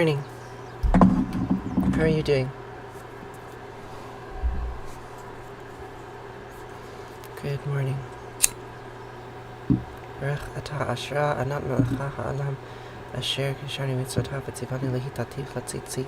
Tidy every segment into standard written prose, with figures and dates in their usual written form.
morning. How are you doing? Good morning. Baruch atah asher anat melecha ha'olam asher kishani mitzvotav v'tzivani lehitatich latzitzit.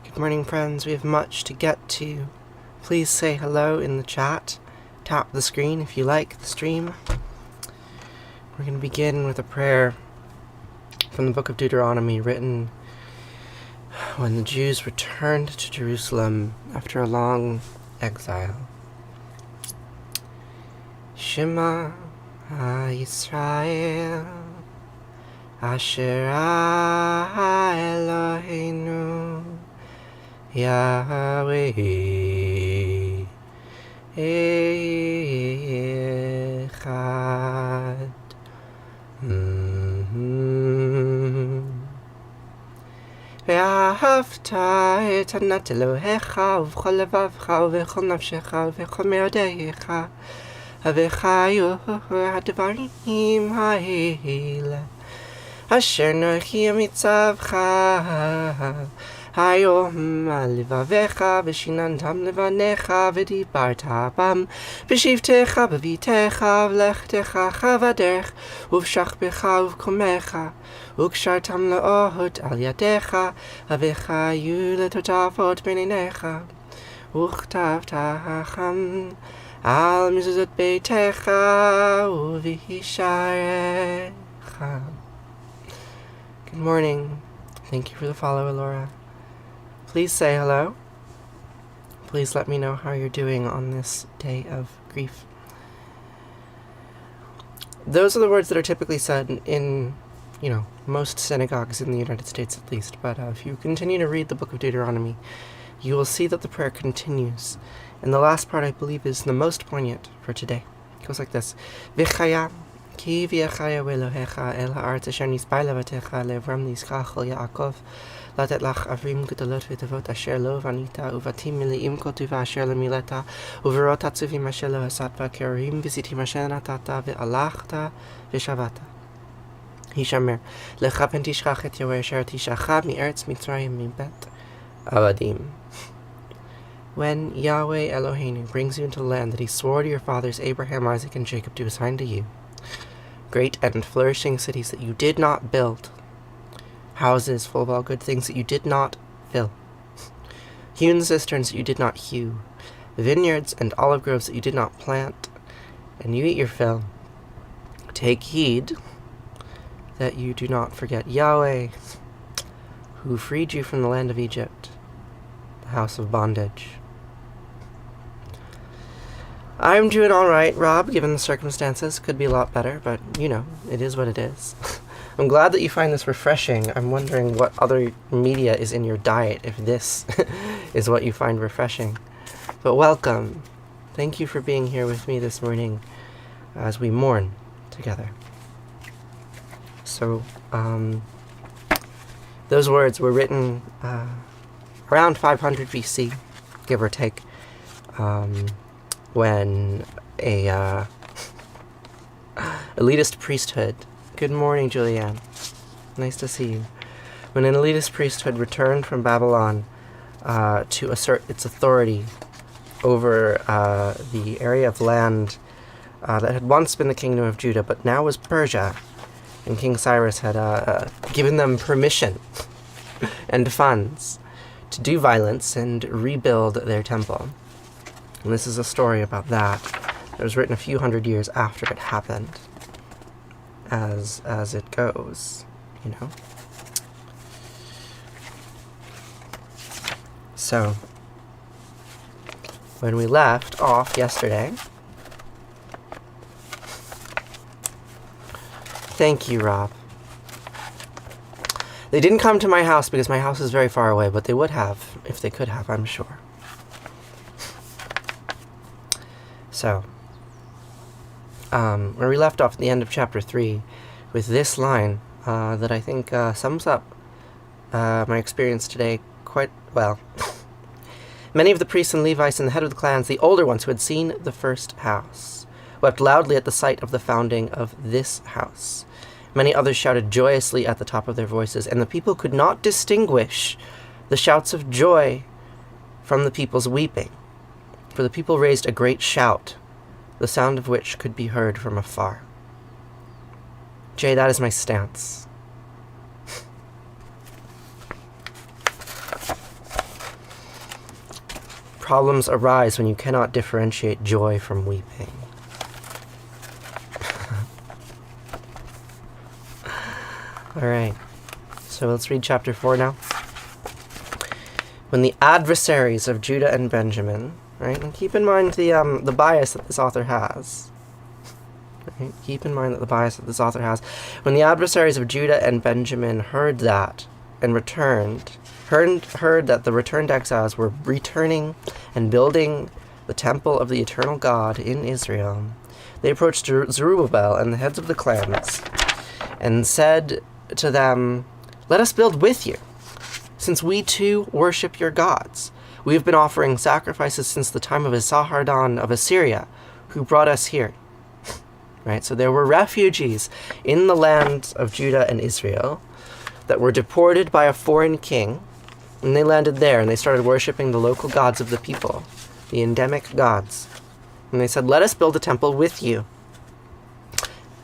Good morning, friends. We have much to get to. Please say hello in the chat. Tap the screen if you like the stream. We're going to begin with a prayer from the book of Deuteronomy, written when the Jews returned to Jerusalem after a long exile. Shema Yisrael Asher Eloheinu Yahweh Echad. Vahafta et Anat Elohecha uv'chol levavcha uv'chol nafshecha uv'chol me'odecha v'chayu ha'devarim ha'ele asher nochi mitzavcha Hayom levavecha v'shinantam levanecha v'dibarta bam v'shivtecha b'vitecha v'lechtecha chavaderch uv'shachbecha uv'komecha ukshartam le'ohot al yadecha v'chayu letotavot b'neinecha uchtavtacham al mizuzot beitecha uv'hisharecha. Good morning. Thank you for the follow, Laura. Please say hello. Please let me know how you're doing on this day of grief. Those are the words that are typically said in, most synagogues in the United States at least. But if you continue to read the book of Deuteronomy, you will see that the prayer continues. And the last part, I believe, is the most poignant for today. It goes like this. V'chaya ki v'yachaya v'elohecha el ha'aretz asher nispai levatecha le'avram nischach el Yaakov לתת לך עברים גדולות וטובות אשר לא בנית ובתים מלאים כל טובה אשר לא מילאת וברות עצובים אשר לא עשת כרעים וזיתים אשר נתת והלכת ושבת. הישמר לך פן תשכח את יהוה אשר תשכח מארץ מצרים מבית עבדים. When Yahweh Eloheinu brings you into the land that he swore to your fathers Abraham, Isaac, and Jacob to assign to you, great and flourishing cities that you did not build, houses full of all good things that you did not fill, hewn cisterns that you did not hew, vineyards and olive groves that you did not plant, and you eat your fill. Take heed that you do not forget Yahweh, who freed you from the land of Egypt, the house of bondage. I'm doing all right, Rob, given the circumstances. Could be a lot better, but, it is what it is. I'm glad that you find this refreshing. I'm wondering what other media is in your diet if this is what you find refreshing. But welcome. Thank you for being here with me this morning as we mourn together. So, those words were written around 500 BC, give or take, when a elitist priesthood. Good morning, Julianne. Nice to see you. When an elitist priesthood returned from Babylon to assert its authority over the area of land that had once been the kingdom of Judah, but now was Persia. And King Cyrus had given them permission and funds to do violence and rebuild their temple. And this is a story about that. It was written a few hundred years after it happened, as it goes, you know. So, when we left off yesterday, thank you, Rob. They didn't come to my house because my house is very far away, but they would have if they could have, I'm sure. So, where we left off at the end of chapter 3 with this line that I think sums up my experience today quite well. Many of the priests and Levites and the head of the clans, the older ones who had seen the first house, wept loudly at the sight of the founding of this house. Many others shouted joyously at the top of their voices, and the people could not distinguish the shouts of joy from the people's weeping. For the people raised a great shout, the sound of which could be heard from afar. Jay, that is my stance. Problems arise when you cannot differentiate joy from weeping. Alright, so let's read chapter 4 now. When the adversaries of Judah and Benjamin, right, and keep in mind the bias that this author has. Right? Keep in mind that the bias that this author has. When the adversaries of Judah and Benjamin heard that and returned, heard that the returned exiles were returning and building the temple of the eternal God in Israel, they approached Zerubbabel and the heads of the clans and said to them, "Let us build with you, since we too worship your gods. We have been offering sacrifices since the time of Esarhaddon of Assyria, who brought us here." Right, so there were refugees in the land of Judah and Israel that were deported by a foreign king, and they landed there and they started worshiping the local gods of the people, the endemic gods. And they said, "Let us build a temple with you."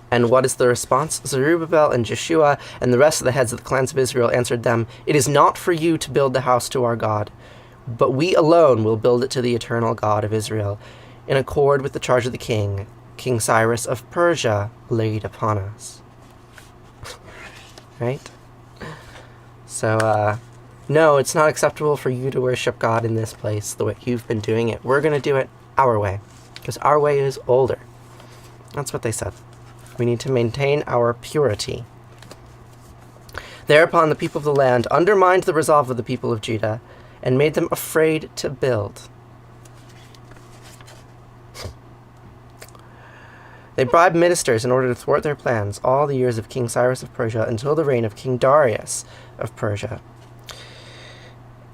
And what is the response? Zerubbabel and Jeshua and the rest of the heads of the clans of Israel answered them, "It is not for you to build the house to our God, but we alone will build it to the eternal God of Israel, in accord with the charge of the king, King Cyrus of Persia, laid upon us." Right? So, no, it's not acceptable for you to worship God in this place the way you've been doing it. We're going to do it our way, because our way is older. That's what they said. We need to maintain our purity. Thereupon the people of the land undermined the resolve of the people of Judah and made them afraid to build. They bribed ministers in order to thwart their plans all the years of King Cyrus of Persia until the reign of King Darius of Persia.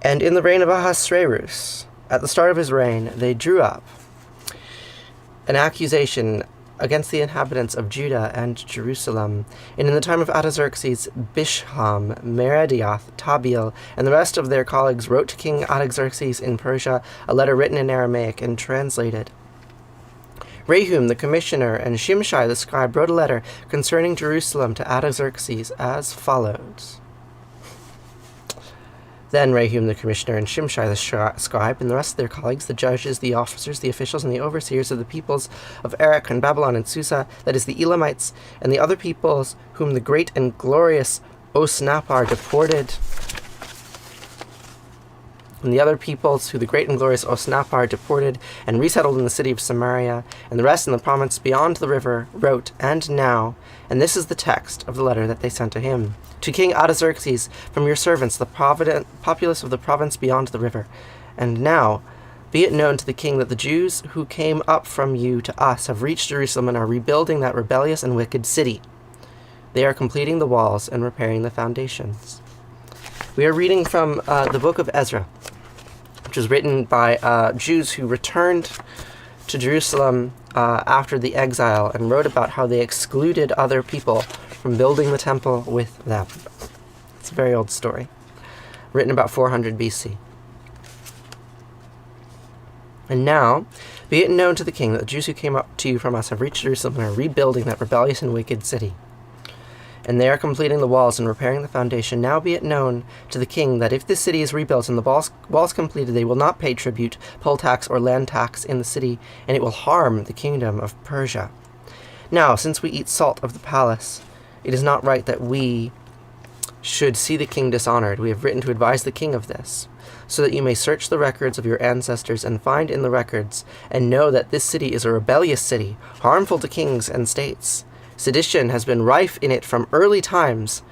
And in the reign of Ahasuerus, at the start of his reign, they drew up an accusation against the inhabitants of Judah and Jerusalem. And in the time of Artaxerxes, Bisham, Meredioth, Tabiel, and the rest of their colleagues wrote to King Artaxerxes in Persia a letter written in Aramaic and translated. Rehum the commissioner and Shimshai the scribe wrote a letter concerning Jerusalem to Artaxerxes as follows. Then Rehum the commissioner and Shimshai the scribe and the rest of their colleagues, the judges, the officers, the officials, and the overseers of the peoples of Erech and Babylon and Susa, that is the Elamites, and the other peoples whom the great and glorious Osnappar deported, and resettled in the city of Samaria, and the rest in the province beyond the river, wrote, and now, and this is the text of the letter that they sent to him. To King Artaxerxes, from your servants, the populace of the province beyond the river. And now, be it known to the king that the Jews who came up from you to us have reached Jerusalem and are rebuilding that rebellious and wicked city. They are completing the walls and repairing the foundations. We are reading from the book of Ezra, which was written by Jews who returned to Jerusalem after the exile and wrote about how they excluded other people from building the temple with them. It's a very old story, written about 400 BC. And now, be it known to the king that the Jews who came up to you from us have reached Jerusalem and are rebuilding that rebellious and wicked city. And they are completing the walls and repairing the foundation. Now be it known to the king that if this city is rebuilt and the walls completed, they will not pay tribute, poll tax, or land tax in the city, and it will harm the kingdom of Persia. Now, since we eat salt of the palace, it is not right that we should see the king dishonored. We have written to advise the king of this, so that you may search the records of your ancestors and find in the records, and know that this city is a rebellious city, harmful to kings and states. Sedition has been rife in it from early times,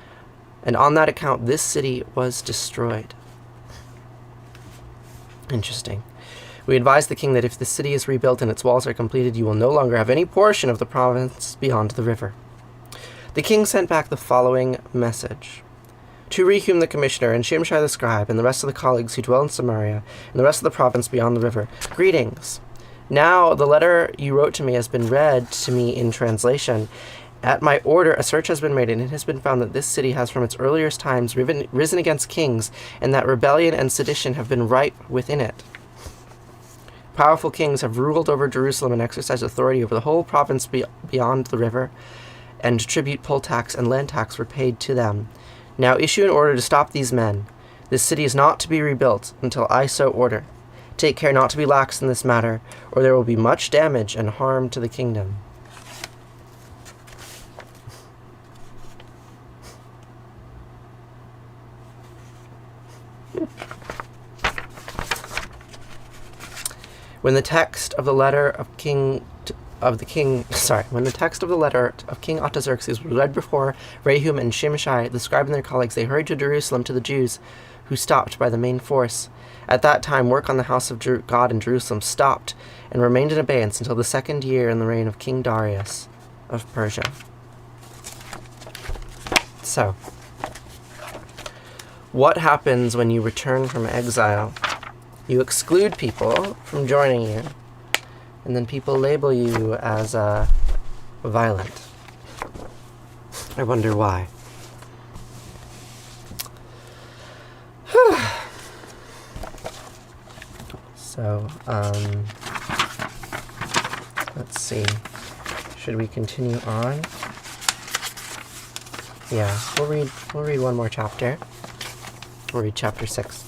and on that account this city was destroyed. Interesting. We advise the king that if the city is rebuilt and its walls are completed, you will no longer have any portion of the province beyond the river. The king sent back the following message. To Rehum the commissioner, and Shimshai the scribe, and the rest of the colleagues who dwell in Samaria, and the rest of the province beyond the river, greetings. Now the letter you wrote to me has been read to me in translation. At my order, a search has been made, and it has been found that this city has from its earliest times risen against kings, and that rebellion and sedition have been ripe within it. Powerful kings have ruled over Jerusalem and exercised authority over the whole province beyond the river, and tribute, poll tax, and land tax were paid to them. Now issue an order to stop these men. This city is not to be rebuilt until I so order. Take care not to be lax in this matter, or there will be much damage and harm to the kingdom. When the text of the letter of King Artaxerxes was read before Rehum and Shimshai, the scribe and their colleagues, they hurried to Jerusalem to the Jews who stopped by the main force. At that time, work on the house of God in Jerusalem stopped and remained in abeyance until the 2nd year in the reign of King Darius of Persia. So, what happens when you return from exile? You exclude people from joining you, and then people label you as violent. I wonder why. So, let's see. Should we continue on? Yeah, we'll read one more chapter. We'll read chapter 6.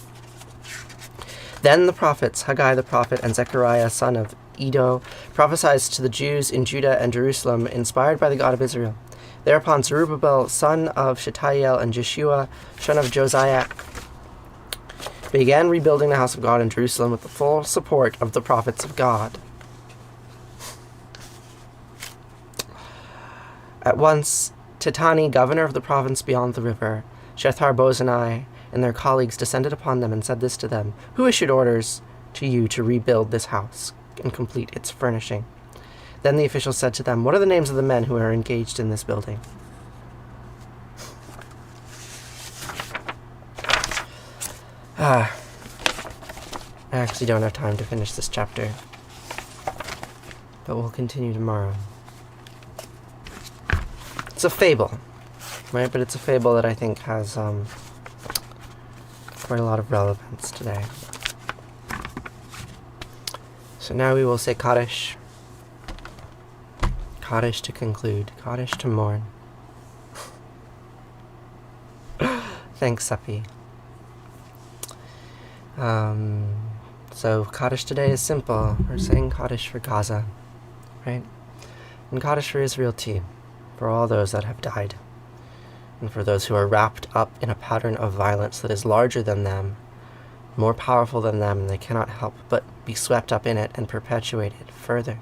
Then the prophets, Haggai the prophet and Zechariah son of Iddo, prophesied to the Jews in Judah and Jerusalem, inspired by the God of Israel. Thereupon Zerubbabel, son of Shealtiel, and Jeshua, son of Josiah, began rebuilding the house of God in Jerusalem with the full support of the prophets of God. At once, Titani, governor of the province beyond the river, Shethar-Bozenai, and their colleagues descended upon them and said this to them, Who issued orders to you to rebuild this house and complete its furnishing? Then the officials said to them, What are the names of the men who are engaged in this building? I actually don't have time to finish this chapter, but we'll continue tomorrow. It's a fable, right? But it's a fable that I think has quite a lot of relevance today. So now we will say Kaddish. Kaddish to conclude. Kaddish to mourn. Thanks, Seppi. So Kaddish today is simple. We're saying Kaddish for Gaza, right? And Kaddish for Israel too, for all those that have died, and for those who are wrapped up in a pattern of violence that is larger than them, more powerful than them, and they cannot help but be swept up in it and perpetuate it further.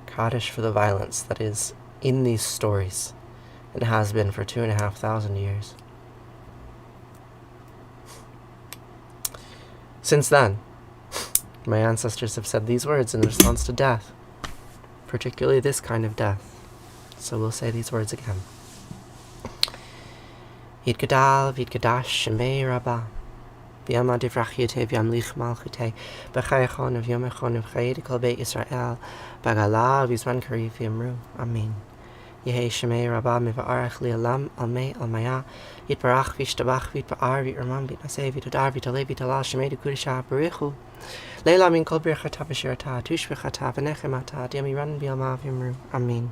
Kaddish for the violence that is in these stories, and has been for 2,500 years. Since then, my ancestors have said these words in response to death, particularly this kind of death. So we'll say these words again. Yitgadal v'yitgadash shemei rabbah v'yama divrachiyate v'yamlich malchute b'chayachon v'yomechon v'chayid kol beit Yisrael b'gala v'yizman kariv v'yamru. Amen. Yehi Shemei Rabba Mivarach Li'alam Almei Almaya Yitbarach Vishtabach Vitbar Vitramam Vitnaseh Vitadar Vitale Vitala Shemei Dukudisha Barichu Leila Min Kol Birchata Bashirata Tushbechata Venechemata Diamiran Bialma Vimru Amin.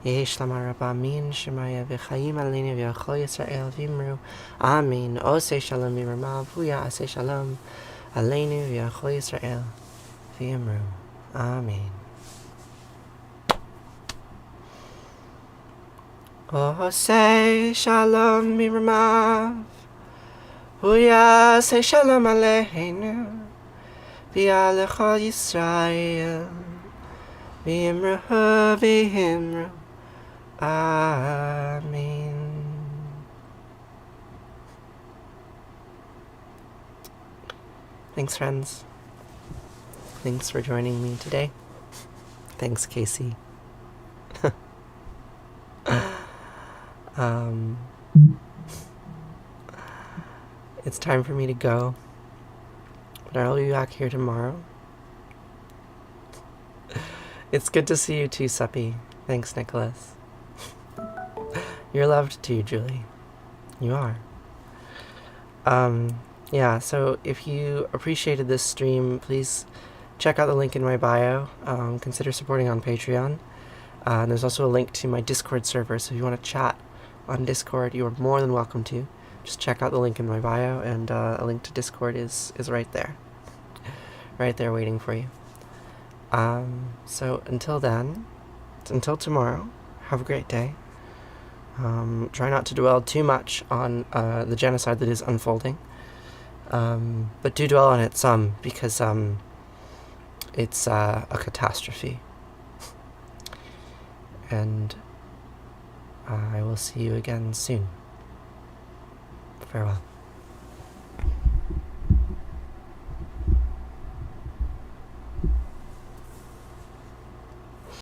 Yehi Shlama Rabba Min Shemaya V'chaim Aleni V'achol Yisrael Vimru Amin. Osei Shalom Miramav Huya Asei Shalom Aleni V'achol Yisrael Vimru Amin. Osei Shalom Miramav Huya Asei Shalom Aleinu V'alechol Yisrael Vimru V'imru Amen. Thanks, friends. Thanks for joining me today. Thanks, Casey. It's time for me to go, but I'll be back here tomorrow. It's good to see you too, Suppy. Thanks, Nicholas. You're loved too, Julie. You are. Yeah, so if you appreciated this stream, please check out the link in my bio. Consider supporting on Patreon. And there's also a link to my Discord server, so if you want to chat on Discord, you are more than welcome to. Just check out the link in my bio, and a link to Discord is right there. Right there waiting for you. So until then, until tomorrow, have a great day. Try not to dwell too much on the genocide that is unfolding. But do dwell on it some, because it's a catastrophe. And I will see you again soon. Farewell.